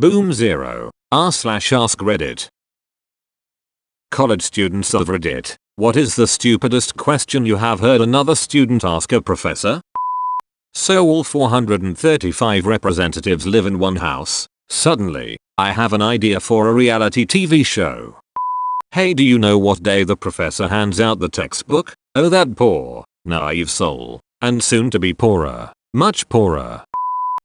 Boom 0. r/AskReddit. College students of Reddit. What is the stupidest question you have heard another student ask a professor? So all 435 representatives live in one house. Suddenly, I have an idea for a reality TV show. Hey, do you know what day the professor hands out the textbook? Oh, that poor, naive soul. And soon to be poorer. Much poorer.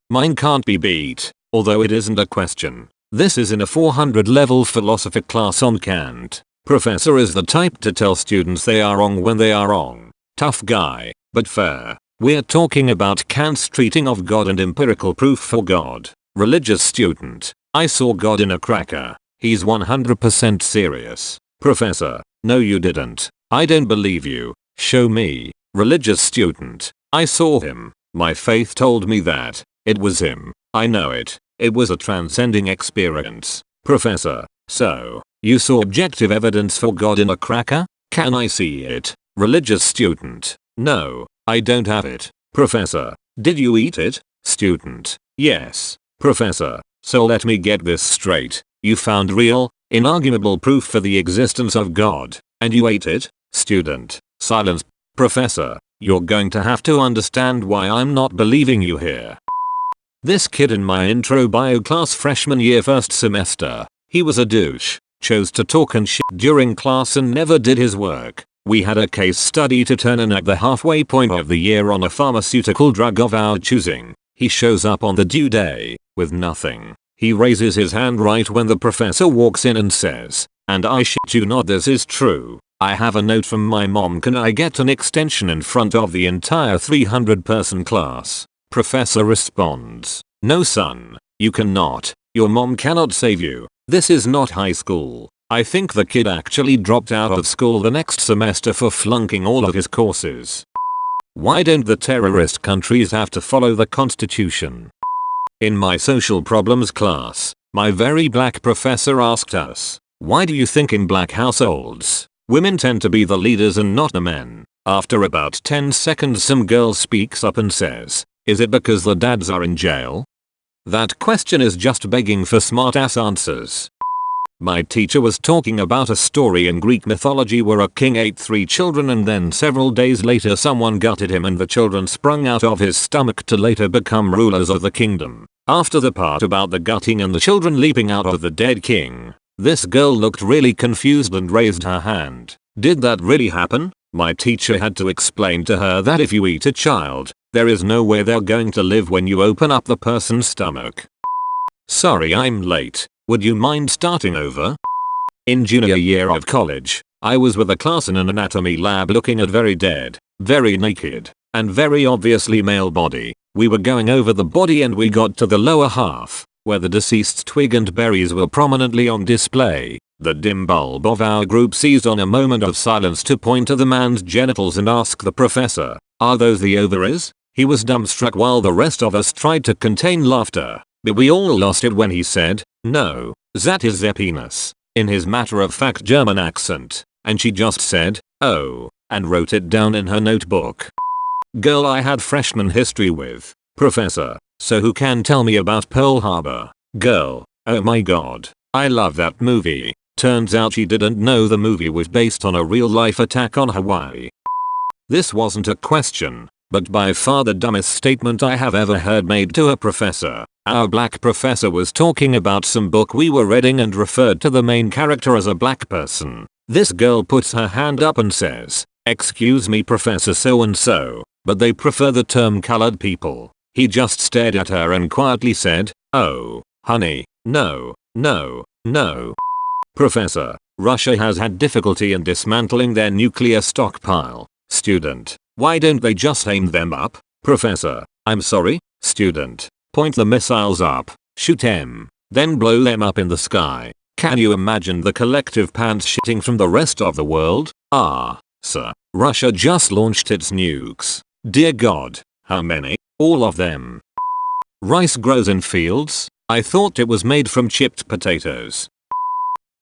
Mine can't be beat, although it isn't a question. This is in a 400 level philosophy class on Kant. Professor is the type to tell students they are wrong when they are wrong. Tough guy, but fair. We're talking about Kant's treating of God and empirical proof for God. Religious student. I saw God in a cracker. He's 100% serious. Professor. No, you didn't. I don't believe you. Show me. Religious student. I saw him. My faith told me that. It was him. I know it. It was a transcending experience. Professor. So, you saw objective evidence for God in a cracker? Can I see it? Religious student. No, I don't have it. Professor. Did you eat it? Student. Yes. Professor. So let me get this straight. You found real, inarguable proof for the existence of God, and you ate it? Student. Silence. Professor. You're going to have to understand why I'm not believing you here. This kid in my intro bio class freshman year first semester. He was a douche. Chose to talk and shit during class and never did his work. We had a case study to turn in at the halfway point of the year on a pharmaceutical drug of our choosing. He shows up on the due day, with nothing. He raises his hand right when the professor walks in and says, "And I shit you not, this is true. I have a note from my mom, can I get an extension in front of the entire 300-person class?" Professor responds, "No son, you cannot. Your mom cannot save you. This is not high school." I think the kid actually dropped out of school the next semester for flunking all of his courses. Why don't the terrorist countries have to follow the Constitution? In my social problems class, my very black professor asked us, "Why do you think in black households, women tend to be the leaders and not the men?" After about 10 seconds some girl speaks up and says, "Is it because the dads are in jail?" That question is just begging for smart-ass answers. My teacher was talking about a story in Greek mythology where a king ate 3 children and then several days later someone gutted him and the children sprung out of his stomach to later become rulers of the kingdom. After the part about the gutting and the children leaping out of the dead king, this girl looked really confused and raised her hand. Did that really happen? My teacher had to explain to her that if you eat a child, there is no way they're going to live when you open up the person's stomach. Sorry I'm late. Would you mind starting over? In junior year of college, I was with a class in an anatomy lab looking at very dead, very naked, and very obviously male body. We were going over the body and we got to the lower half, where the deceased's twig and berries were prominently on display. The dim bulb of our group seized on a moment of silence to point to the man's genitals and ask the professor, "Are those the ovaries?" He was dumbstruck while the rest of us tried to contain laughter, but we all lost it when he said, "No, that is their penis," in his matter-of-fact German accent, and she just said, "Oh," and wrote it down in her notebook. Girl I had freshman history with. Professor, so who can tell me about Pearl Harbor? Girl, oh my god, I love that movie. Turns out she didn't know the movie was based on a real-life attack on Hawaii. This wasn't a question, but by far the dumbest statement I have ever heard made to a professor. Our black professor was talking about some book we were reading and referred to the main character as a black person. This girl puts her hand up and says, "Excuse me Professor so and so, but they prefer the term colored people." He just stared at her and quietly said, "Oh, honey, no, no, no." Professor, Russia has had difficulty in dismantling their nuclear stockpile. Student, why don't they just aim them up? Professor, I'm sorry? Student, point the missiles up, shoot them, then blow them up in the sky. Can you imagine the collective pants shitting from the rest of the world? Ah, sir, Russia just launched its nukes. Dear God, how many? All of them. Rice grows in fields? I thought it was made from chipped potatoes.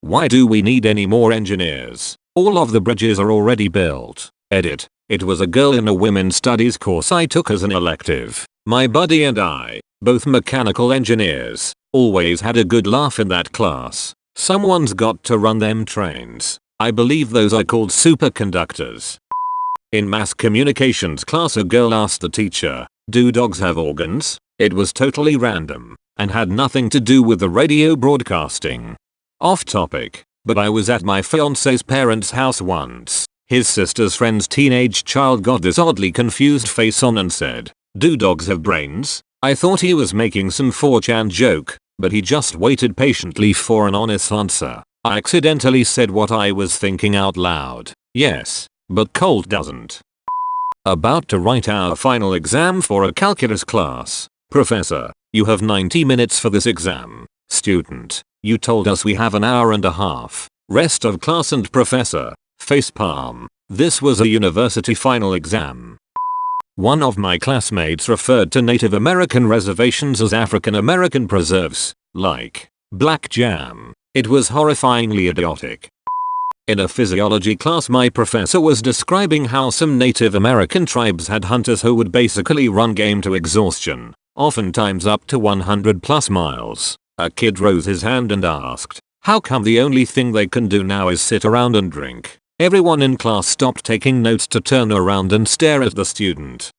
Why do we need any more engineers? All of the bridges are already built. Edit. It was a girl in a women's studies course I took as an elective. My buddy and I, both mechanical engineers, always had a good laugh in that class. Someone's got to run them trains. I believe those are called superconductors. In mass communications class, a girl asked the teacher, "Do dogs have organs?" It was totally random and had nothing to do with the radio broadcasting. Off topic, but I was at my fiance's parents' house once. His sister's friend's teenage child got this oddly confused face on and said, "Do dogs have brains?" I thought he was making some 4chan joke, but he just waited patiently for an honest answer. I accidentally said what I was thinking out loud. Yes, but Colt doesn't. About to write our final exam for a calculus class. Professor, you have 90 minutes for this exam. Student, you told us we have an hour and a half. Rest of class and professor, facepalm. This was a university final exam. One of my classmates referred to Native American reservations as African American preserves, like black jam. It was horrifyingly idiotic. In a physiology class, my professor was describing how some Native American tribes had hunters who would basically run game to exhaustion, oftentimes up to 100+ miles. A kid rose his hand and asked, "How come the only thing they can do now is sit around and drink?" Everyone in class stopped taking notes to turn around and stare at the student.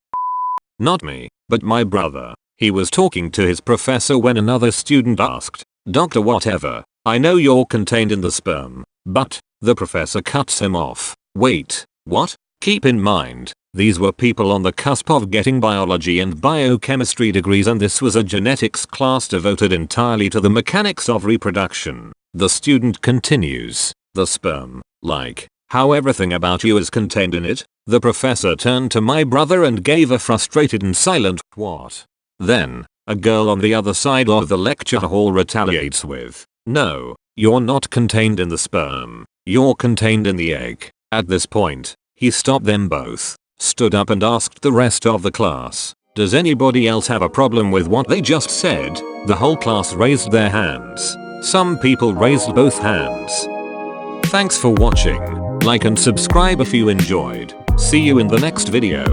Not me, but my brother. He was talking to his professor when another student asked, "Doctor whatever, I know you're contained in the sperm, but..." The professor cuts him off. "Wait, what? Keep in mind, these were people on the cusp of getting biology and biochemistry degrees, and this was a genetics class devoted entirely to the mechanics of reproduction." The student continues, "The sperm, like, how everything about you is contained in it." The professor turned to my brother and gave a frustrated and silent "What?" Then, a girl on the other side of the lecture hall retaliates with, "No, you're not contained in the sperm. You're contained in the egg." At this point, he stopped them both, stood up and asked the rest of the class, "Does anybody else have a problem with what they just said?" The whole class raised their hands. Some people raised both hands. Thanks for watching. Like and subscribe if you enjoyed. See you in the next video.